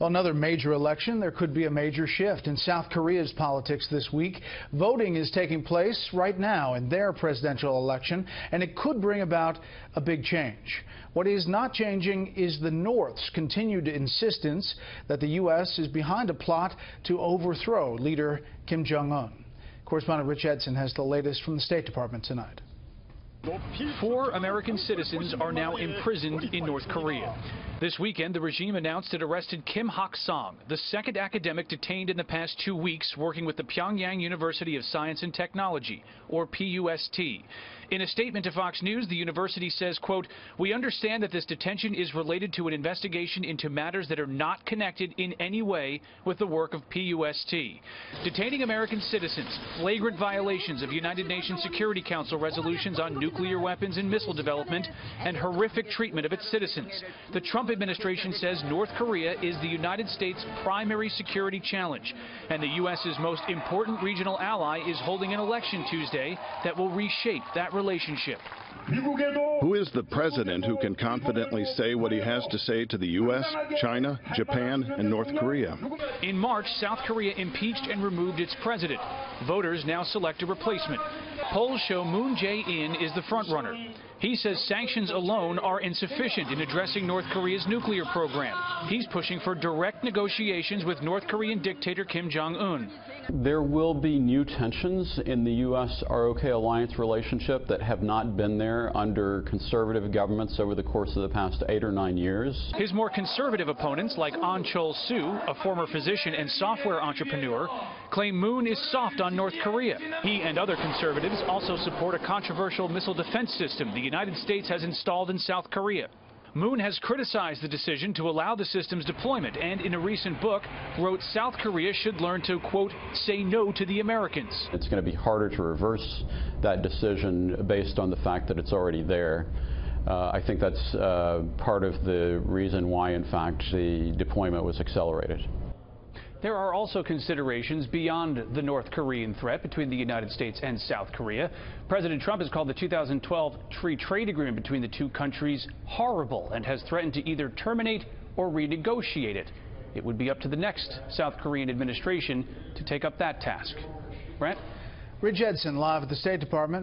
Well, another major election. There could be a major shift in South Korea's politics this week. Voting is taking place right now in their presidential election, and it could bring about a big change. What is not changing is the North's continued insistence that the U.S. is behind a plot to overthrow leader Kim Jong-un. Correspondent Edson has the latest from the State Department tonight. 4 American citizens are now imprisoned in North Korea. This weekend, the regime announced it arrested Kim Hak-song, the second academic detained in the past 2 weeks working with the Pyongyang University of Science and Technology, or PUST. In a statement to Fox News, the university says, quote, "We understand that this detention is related to an investigation into matters that are not connected in any way with the work of PUST. Detaining American citizens, flagrant violations of United Nations Security Council resolutions on nuclear weapons and missile development, and horrific treatment of its citizens. The Trump administration says North Korea is the United States' primary security challenge, and the U.S.'s most important regional ally is holding an election Tuesday that will reshape that relationship." Who is the president who can confidently say what he has to say to the U.S., China, Japan, and North Korea? In March, South Korea impeached and removed its president. Voters now select a replacement. Polls show Moon Jae-in is the frontrunner. He says sanctions alone are insufficient in addressing North Korea's nuclear program. He's pushing for direct negotiations with North Korean dictator Kim Jong-un. There will be new tensions in the U.S.-ROK alliance relationship that have not been there under conservative governments over the course of the past 8 or 9 years. His more conservative opponents, like Ahn Chol-soo, a former physician and software entrepreneur, claim Moon is soft on North Korea. He and other conservatives also support a controversial missile defense system the United States has installed in South Korea. Moon has criticized the decision to allow the system's deployment and, in a recent book, wrote South Korea should learn to, quote, say no to the Americans. It's going to be harder to reverse that decision based on the fact that it's already there. I think that's part of the reason why, in fact, the deployment was accelerated. There are also considerations beyond the North Korean threat between the United States and South Korea. President Trump has called the 2012 free trade agreement between the two countries horrible and has threatened to either terminate or renegotiate it. It would be up to the next South Korean administration to take up that task. Brent? Edson live at the State Department.